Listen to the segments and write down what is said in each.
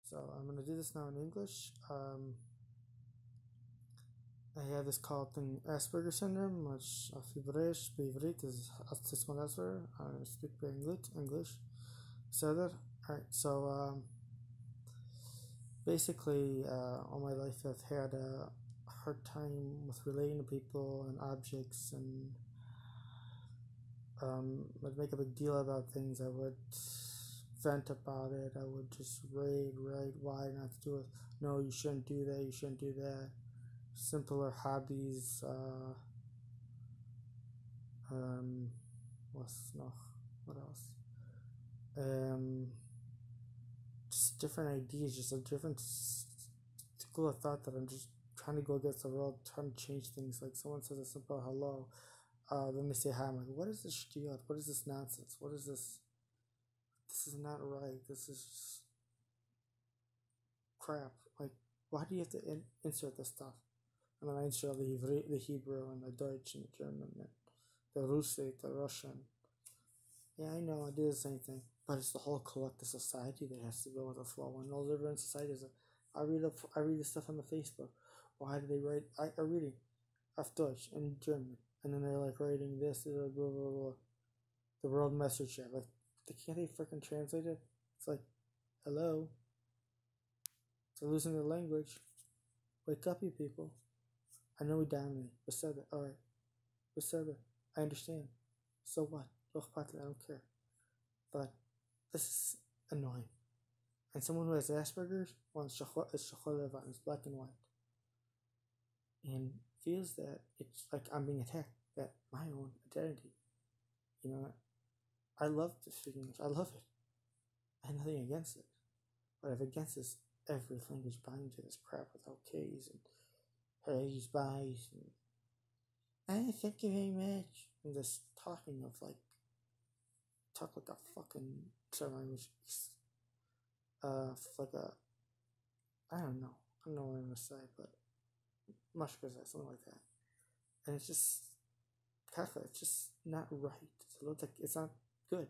So I'm gonna do this now in English. I have this called thing Asperger syndrome, which في بعبريت is autism disorder. I'm gonna speak by English. So that alright. So basically, all my life I've had a hard time with relating to people and objects, and I'd make a big deal about things. I would vent about it. I would just rage, why not to do it? No, you shouldn't do that. You shouldn't do that. Simpler hobbies. What's noch? What else? Just different ideas. Just a different school of thought that I'm just trying to go against the world, trying to change things. Like someone says a simple hello, then they say hi. I'm like, what is this spiel? What is this nonsense? What is this? This is not right. This is just crap. Like, why do you have to insert this stuff? And then I insert the Hebrew and the Dutch and the German and the the Russian. Yeah, I know, I do the same thing. But it's the whole collective society that has to go with the flow. And all different societies. I read the stuff on the Facebook. Why do they write? I'm reading of Dutch and German, and then they're like writing this, blah blah blah, the world message chat. Like, can't they freaking translate it? It's like, hello. They're losing their language. Wake up, you people. I know we dominate. Beseda, alright. Beseda, I understand. So what? I don't care. But this is annoying. And someone who has Asperger's wants it's black and white. And feels that it's like I'm being attacked, that my own identity. You know, I love to speak English. I love it. I have nothing against it. What I have against is every language buying into this crap without K's and H's, by's, and thank you very much. And just talking of like, talk like a fucking language. Like a, I don't know what I'm gonna say, but mushkas, something like that. And it's just, it's just not right. It's not good.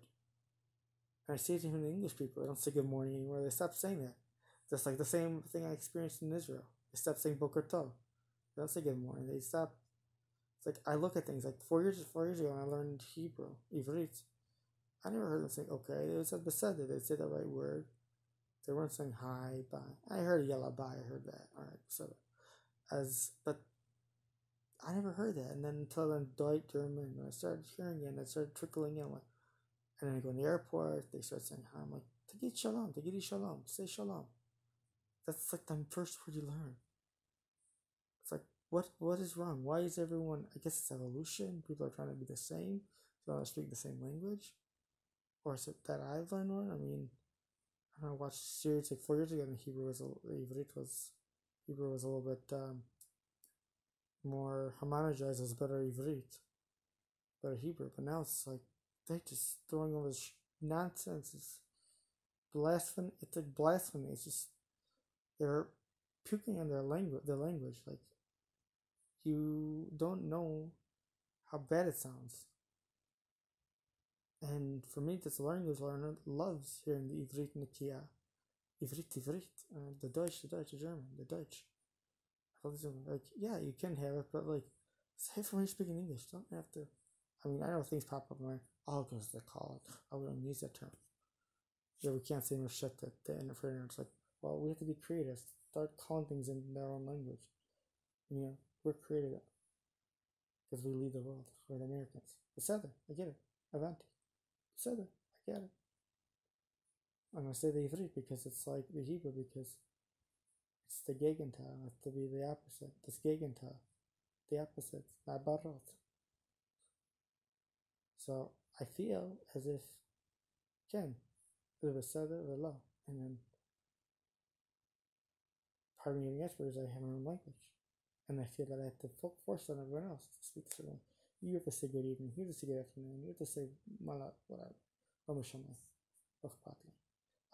And I see it even in English people. They don't say good morning anymore. They stopped saying that. Just like the same thing I experienced in Israel. They stopped saying Boker Tov. They don't say good morning. They stop. It's like, I look at things like 4 years ago when I learned Hebrew, Ivrit. I never heard them say okay. They said beseda. They said the right word. They weren't saying hi, bye. I heard yellow bye. I heard that. All right, so but I never heard that. And then until then, Deutsch, German, and I started hearing it, and it started trickling in. Like, and then I go in the airport. They start saying hi. I'm like, Tagit shalom, say shalom. That's like the first word you learn. It's like, what is wrong? Why is everyone? I guess it's evolution. People are trying to be the same. They want to speak the same language. Or is it that I've learned one? I mean, I don't know, watched a series like 4 years ago, and Hebrew was a little bit more homogenized, as better Ivrit, better Hebrew. But now it's like they're just throwing all this nonsense. It's blasphemy. It's like blasphemy. It's just they're puking on their language. Like, you don't know how bad it sounds. And for me, this language learner loves hearing the Ivrit Nikia, Ivrit, the Deutsch, the German, the Deutsch. Like, yeah, you can have it, but like, say for when you're speaking English, don't have to. I mean, I know things pop up where, because they call it. I wouldn't use that term. Yeah, we can't say more shit that the interpreter. It's like, well, we have to be creative. Start calling things in their own language. You know, we're creative because we lead the world. We're the Americans. Beseda, I get it. Avanti. Beseda, I get it. I'm gonna say the Ivrit because it's like the Hebrew, because it's the Gegenteil. It has to be the opposite. This Gegenteil. The opposite. Not Barot. So I feel as if Ken, the Beseda, the law. And then part of me getting Asperger's, I have my own language. And I feel that I have to force on everyone else to speak to them. You have to say good evening. You have to say good afternoon. You have to say malat, whatever. Ramashana. Patli.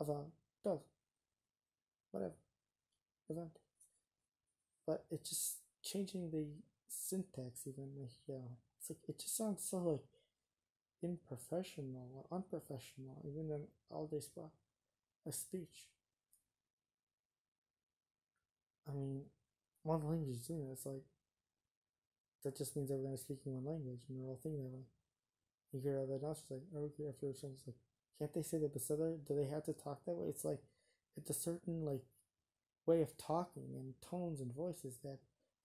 Avan. Dov. Whatever. Event. But it's just changing the syntax even. Like, it's like, it just sounds so like unprofessional even in all day speech. mean, one language is doing it. It's like, that just means everyone's speaking one language and they're all thinking that way. You hear other else, it's like, oh, okay, after it's like, can't they say that beseder? Do they have to talk that way? It's like, it's a certain, like, way of talking and tones and voices that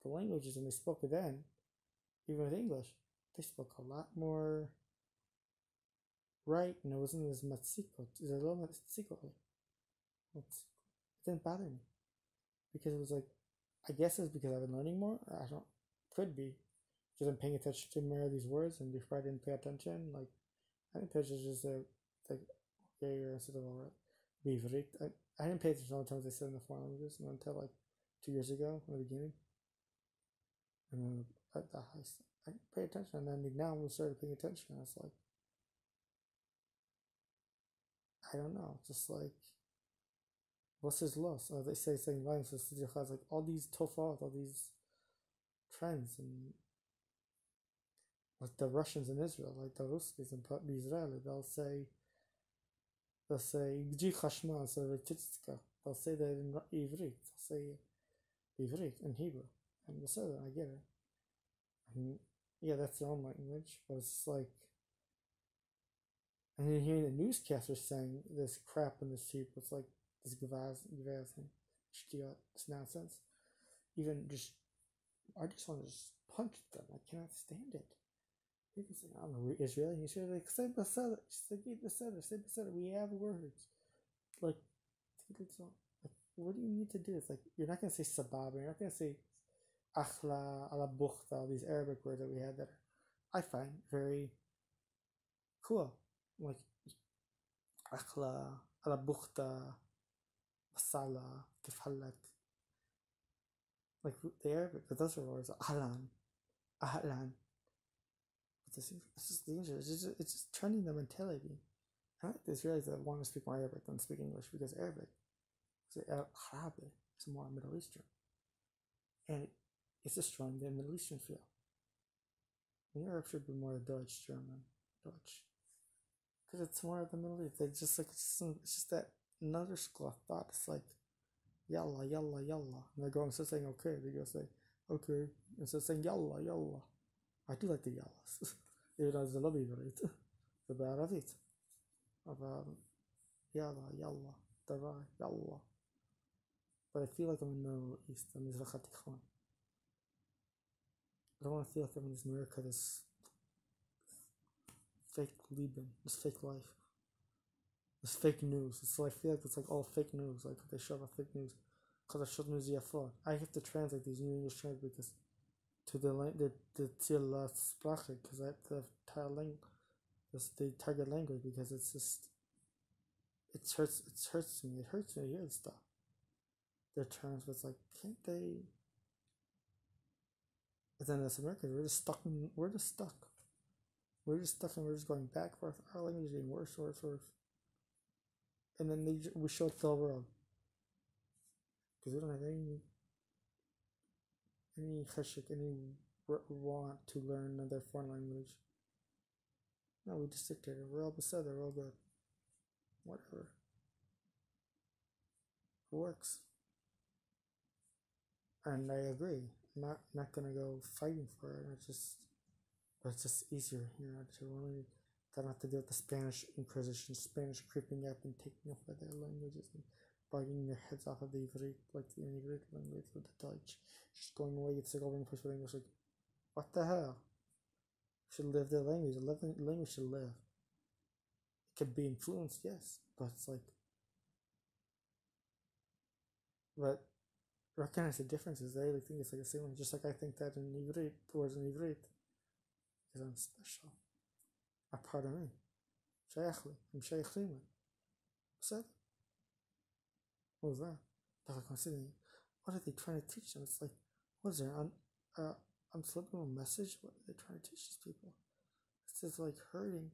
the languages, when they spoke then, even with English, they spoke a lot more right, and it wasn't as matzikot. It's a little matzikot. It didn't bother me because it was like, I guess it's because I've been learning more. I don't, could be because I'm paying attention to more of these words, and before I didn't pay attention. Like, I didn't pay attention just like okay or instead of alright. I didn't pay attention all the times they said in the foreign languages until like 2 years ago in the beginning. And then at the high, I didn't pay attention, and then now we started paying attention. And it's like, I don't know, just like, what's his loss? They say saying violence is like all these tofot, all these trends, and like the Russians in Israel, like the Ruskies in Israel, they'll say Gji Chashma instead of Titska. They'll say that in Ivrit. They'll say Ivrit in Hebrew. And I get it. And yeah, that's their own language, but it's like, and then hearing the newscasters saying this crap in this Hebrew, it's like this gavaz thing, shtiyat, this nonsense. Even just, I just want to just punch them. I cannot stand it. People say, I don't know, Israeli, you should like, say beseder, we have words. Like, what do you need to do? It's like, you're not going to say sabab, you're not going to say akhla, ala bukhta, all these Arabic words that we had that I find very cool. Like, akhla, ala bukhta, basala, kifhalak. Like, the Arabic, but those are words, ahlan. It's just dangerous. It's just turning the mentality. I like the Israelis that want to speak more Arabic than speak English, because Arabic is more Middle Eastern, and it's just strong the Middle Eastern feel. And Europe should be more Dutch, German, because it's more of the Middle East. It's just like it's just that another school of thought. It's like yalla, yalla, yalla, and they're going instead of saying okay, they go say okay instead of saying yalla, yalla. I do like the yallas. Even though it's a lobby right? The Baravit. About yalla, yalla, dara, yalla. But I feel like I'm in the Middle East. I'm in Mizrach HaTichon. I don't want to feel like I'm in this America, this fake Liban, this fake life, this fake news. It's like, I feel like it's like all fake news. Like they show up fake news because I showed news yafot. I have to translate these new English terms because to the sprache, because that's the target language, because it's just it hurts me to hear this stuff. Their terms, but it's like, can't they? But then as Americans, we're just stuck, and we're just going back and forth. Our language is getting worse, and then we show it to the world because we don't have any cheshik, any want to learn another foreign language. No, we just stick to it. We're all beseder, we're all good. Whatever. It works. And I agree. I'm not gonna go fighting for it. But it's just easier here to really don't have to deal with the Spanish Inquisition, Spanish creeping up and taking over their languages and biting their heads off of the Ivrit, like the Ivrit language with the Dutch. Just going away, it's like over in place with English, like, what the hell? Should live their language. The language should live. It could be influenced, yes, but it's like, but recognize the differences. They think it's like the same one, just like I think that in Ivrit, words in Ivrit, because I'm special. A part of me. Shayachli. I'm Shayachli. Said. What was that? They're like considering, what are they trying to teach them? It's like, what is there? Subliminal message? What are they trying to teach these people? This is like hurting.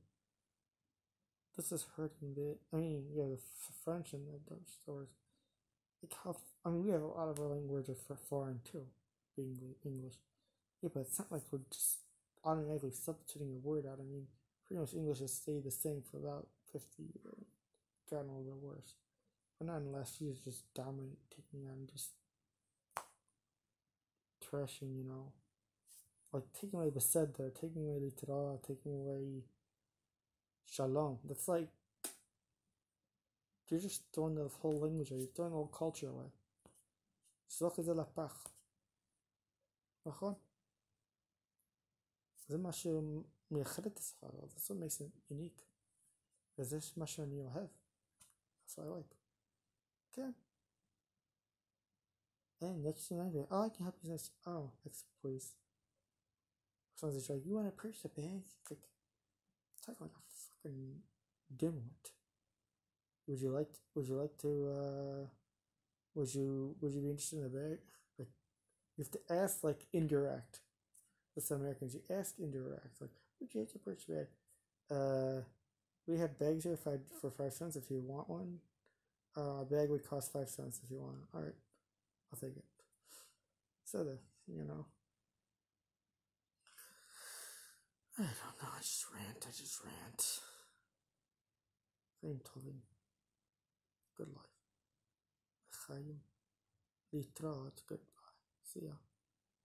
This is hurting the French and the Dutch stores. Like how, we have a lot of our languages are foreign too, being English. Yeah, but it's not like we're just automatically substituting a word out. Pretty much English has stayed the same for about 50 years. Gotten a little bit worse. But not in the last few years, just dominating on just trashing, like taking away beseder, taking away literah, taking away shalom. That's like you're just throwing the whole language away, you're throwing the whole culture away. שלוח את זה לפח, נכון? זה מה שמייחד את השפה הזאת, that's what makes it unique, וזה מה שאני אוהב, that's what I like. כן. And next thing I do, I can help you next. Oh, next please. Someone's like, you want to purchase a bag? Like, talk like a fucking dimwit. Would you like to, would you be interested in a bag? Like, you have to ask, like, indirect. With some Americans, you ask indirect. Like, would you like to purchase a bag? We have bags here for 5 cents if you want one. A bag would cost 5 cents if you want it. Alright, I'll take it. So I don't know, I just rant. החיים. Good life. החיים. להתראות. Goodbye. See ya.